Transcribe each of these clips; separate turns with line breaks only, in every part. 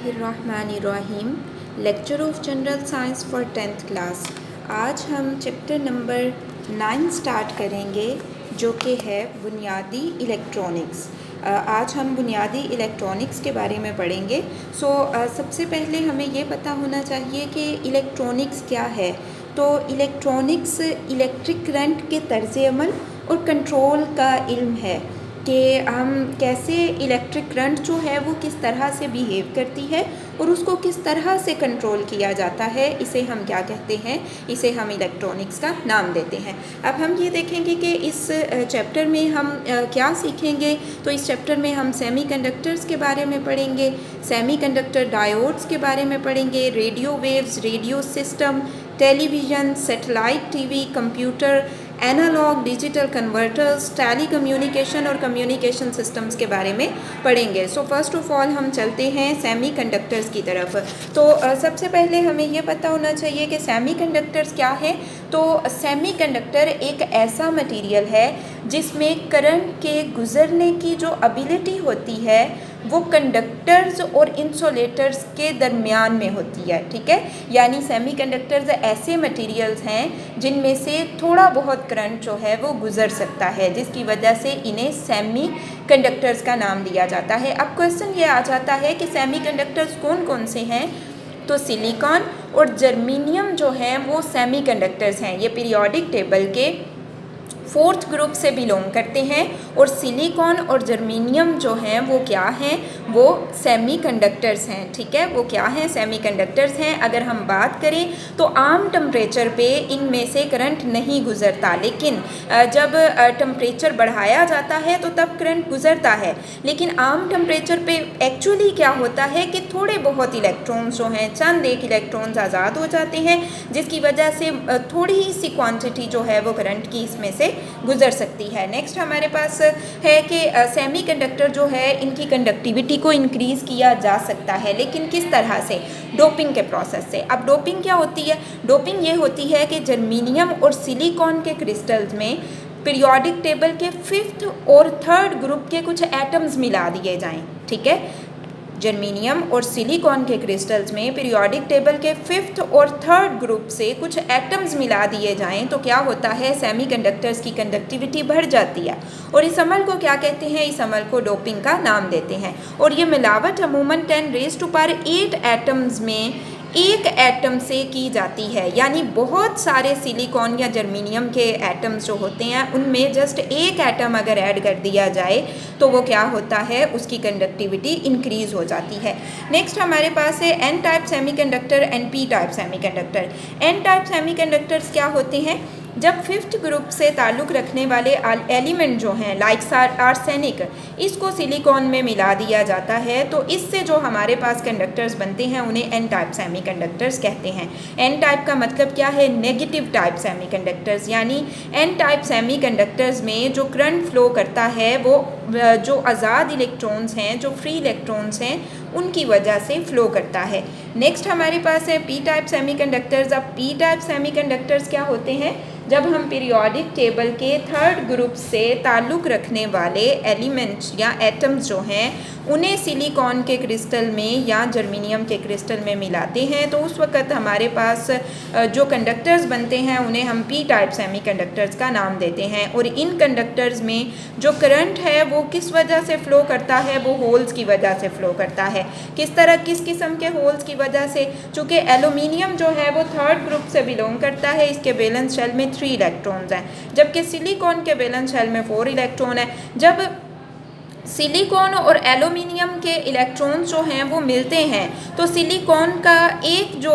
बिस्मिल्लाहिर्रहमानिर्रहीम। Lecture of general science for 10th class. आज हम चैप्टर नंबर 9 स्टार्ट करेंगे जो कि है बुनियादी इलेक्ट्रॉनिक्स। आज हम बुनियादी इलेक्ट्रॉनिक्स के बारे में पढ़ेंगे। सबसे पहले हमें ये पता होना चाहिए कि इलेक्ट्रॉनिक्स क्या है। तो इलेक्ट्रॉनिक्स इलेक्ट्रिक करंट के तर्ज़ अमल और कंट्रोल का इल्म है कि हम कैसे इलेक्ट्रिक करंट जो है वो किस तरह से बिहेव करती है और उसको किस तरह से कंट्रोल किया जाता है। इसे हम क्या कहते हैं, इसे हम इलेक्ट्रॉनिक्स का नाम देते हैं। अब हम ये देखेंगे कि इस चैप्टर में हम क्या सीखेंगे। तो इस चैप्टर में हम सेमीकंडक्टर्स के बारे में पढ़ेंगे, सेमीकंडक्टर डायोड्स के बारे में पढ़ेंगे, radio waves, radio system, television, satellite TV, computer, analog digital converters, telecommunication और कम्युनिकेशन सिस्टम्स के बारे में पढ़ेंगे। फर्स्ट ऑफ ऑल हम चलते हैं सेमीकंडक्टर्स की तरफ। तो सबसे पहले हमें ये पता होना चाहिए कि सेमीकंडक्टर्स क्या है। तो सेमीकंडक्टर एक ऐसा मटेरियल है जिसमें करंट के गुज़रने की जो एबिलिटी होती है वो कंडक्टर्स और इंसुलेटर्स के दरमियान में होती है। ठीक है, यानी सेमीकंडक्टर्स ऐसे मटेरियल्स हैं जिनमें से थोड़ा बहुत करंट जो है वो गुज़र सकता है, जिसकी वजह से इन्हें सेमी कंडक्टर्स का नाम दिया जाता है। अब क्वेश्चन ये आ जाता है कि सेमीकंडक्टर्स कौन कौन से हैं। तो सिलिकॉन और जर्मेनियम जो हैं वो सेमीकंडक्टर्स हैं। ये पीरियोडिक टेबल के 4th ग्रुप से बिलोंग करते हैं और सिलिकॉन और जर्मेनियम जो हैं वो क्या हैं, वो सेमीकंडक्टर्स हैं। ठीक है, वो क्या हैं, सेमीकंडक्टर्स हैं। अगर हम बात करें तो आम टेम्परेचर पे इनमें से करंट नहीं गुज़रता, लेकिन जब टेम्परेचर बढ़ाया जाता है तो तब करंट गुज़रता है। लेकिन आम टेम्परेचर पे एक्चुअली क्या होता है कि थोड़े बहुत इलेक्ट्रॉन्स जो हैं, चंद एक इलेक्ट्रॉन्स आज़ाद हो जाते हैं, जिसकी वजह से थोड़ी सी क्वांटिटी जो है वो करंट की इसमें से गुजर सकती है। नेक्स्ट हमारे पास है कि सेमीकंडक्टर जो है इनकी कंडक्टिविटी को इंक्रीज़ किया जा सकता है, लेकिन किस तरह से, डोपिंग के प्रोसेस से। अब डोपिंग क्या होती है, डोपिंग ये होती है कि जर्मेनियम और सिलिकॉन के क्रिस्टल्स में पीरियोडिक टेबल के 5th और 3rd ग्रुप के कुछ एटम्स मिला दिए जाएं। ठीक है, जर्मेनियम और सिलिकॉन के क्रिस्टल्स में पीरियोडिक टेबल के 5th और 3rd ग्रुप से कुछ एटम्स मिला दिए जाएं तो क्या होता है, सेमीकंडक्टर्स की कंडक्टिविटी बढ़ जाती है। और इस अमल को क्या कहते हैं, इस अमल को डोपिंग का नाम देते हैं। और ये मिलावट अमूमन 10⁻⁸ एटम्स में एक एटम से की जाती है। यानी बहुत सारे सिलिकॉन या जर्मेनियम के एटम्स जो होते हैं उनमें जस्ट एक एटम अगर ऐड कर दिया जाए तो वो क्या होता है, उसकी कंडक्टिविटी इंक्रीज़ हो जाती है। नेक्स्ट हमारे पास है N type semiconductor and P type semiconductor. N type semiconductors क्या होते हैं, जब 5th ग्रुप से ताल्लुक़ रखने वाले एलिमेंट जो हैं लाइक आर्सेनिक, इसको सिलिकॉन में मिला दिया जाता है तो इससे जो हमारे पास कंडक्टर्स बनते हैं उन्हें एन टाइप सेमीकंडक्टर्स कहते हैं। एन टाइप का मतलब क्या है, नेगेटिव टाइप सेमीकंडक्टर्स। यानी एन टाइप सेमीकंडक्टर्स में जो करंट फ्लो करता है वो जो आज़ाद इलेक्ट्रॉन्स हैं, जो फ्री इलेक्ट्रॉन्स हैं, उनकी वजह से फ़्लो करता है। नेक्स्ट हमारे पास है पी टाइप सेमीकंडक्टर्स। अब पी टाइप सेमीकंडक्टर्स क्या होते हैं, जब हम पीरियोडिक टेबल के 3rd ग्रुप से ताल्लुक़ रखने वाले एलिमेंट्स या एटम्स जो हैं उन्हें सिलिकॉन के क्रिस्टल में या जर्मेनियम के क्रिस्टल में मिलाते हैं तो उस वक़्त हमारे पास जो कंडक्टर्स बनते हैं उन्हें हम पी टाइप सेमीकंडक्टर्स का नाम देते हैं। और इन कंडक्टर्स में जो करंट है वो किस वजह से फ़्लो करता है, वो होल्स की वजह से फ़्लो करता है। किस तरह, किस किस्म के होल्स की वजह से, चूँकि एलुमिनियम जो है वो 3rd ग्रुप से बिलोंग करता है, इसके वैलेंस शेल में 3 इलेक्ट्रॉन्स हैं, जबकि सिलिकॉन के वैलेंस शेल में 4 इलेक्ट्रॉन है। जब सिलिकॉन और एल्यूमिनियम के इलेक्ट्रॉन्स जो हैं वो मिलते हैं तो सिलिकॉन का एक जो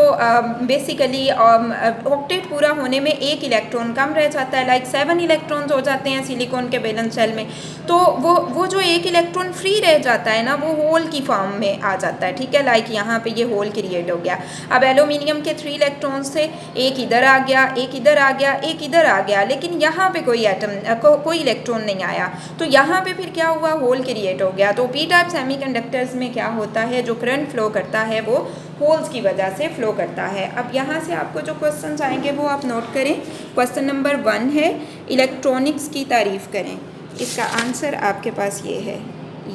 बेसिकली ऑक्टेट पूरा होने में एक इलेक्ट्रॉन कम रह जाता है, लाइक 7 इलेक्ट्रॉन्स हो जाते हैं सिलिकॉन के वैलेंस शेल में। तो वो जो एक इलेक्ट्रॉन फ्री रह जाता है ना, वो होल की फॉर्म में आ जाता है। ठीक है, लाइक यहाँ पे ये होल क्रिएट हो गया। अब एल्यूमिनियम के 3 इलेक्ट्रॉन्स थे, एक इधर आ गया, एक इधर आ गया, एक इधर आ गया, लेकिन यहाँ पे कोई कोई इलेक्ट्रॉन नहीं आया, तो यहाँ पे फिर क्या हुआ, होल क्रिएट हो गया। तो पी टाइप सेमीकंडक्टर्स में क्या होता है, जो करंट फ्लो करता है वो होल्स की वजह से फ़्लो करता है। अब यहाँ से आपको जो क्वेश्चन आएंगे वो आप नोट करें। क्वेश्चन नंबर 1 है इलेक्ट्रॉनिक्स की तारीफ़ करें। इसका आंसर आपके पास ये है,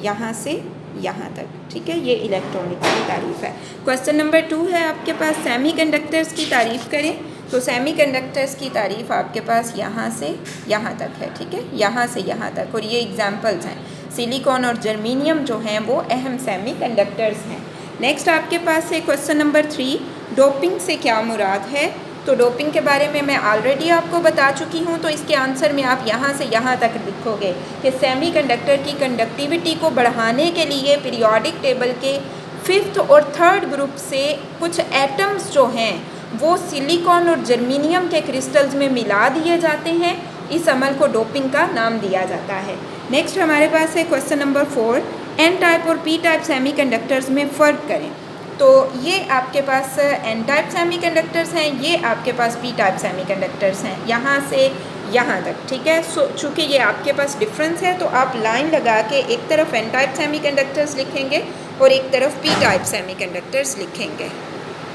यहाँ से यहाँ तक, ठीक है। ये इलेक्ट्रॉनिक्स की तारीफ़ है। क्वेश्चन नंबर 2 है आपके पास, सेमीकंडक्टर्स की तारीफ़ करें। तो सेमीकंडक्टर्स की तारीफ़ आपके पास यहाँ से यहाँ तक है, ठीक है, यहाँ से यहाँ तक। और ये एग्जांपल्स हैं, सिलिकॉन और जर्मेनियम जो हैं वो अहम सेमीकंडक्टर्स हैं। नेक्स्ट आपके पास है क्वेश्चन नंबर 3, डोपिंग से क्या मुराद है। तो डोपिंग के बारे में मैं ऑलरेडी आपको बता चुकी हूँ, तो इसके आंसर में आप यहाँ से यहाँ तक लिखोगे कि सेमीकंडक्टर की कंडक्टिविटी को बढ़ाने के लिए पीरियोडिक टेबल के 5th और 3rd ग्रुप से कुछ एटम्स जो हैं वो सिलिकॉन और जर्मेनियम के क्रिस्टल्स में मिला दिए जाते हैं। इस अमल को डोपिंग का नाम दिया जाता है। नेक्स्ट हमारे पास है क्वेश्चन नंबर 4, एन टाइप और पी टाइप सेमीकंडक्टर्स में फ़र्क करें। तो ये आपके पास एन टाइप सेमीकंडक्टर्स हैं, ये आपके पास पी टाइप सेमीकंडक्टर्स हैं, यहाँ से यहाँ तक, ठीक है। सो चूँकि ये आपके पास डिफरेंस है तो आप लाइन लगा के एक तरफ एन टाइप सेमीकंडक्टर्स लिखेंगे और एक तरफ पी टाइप सेमीकंडक्टर्स लिखेंगे।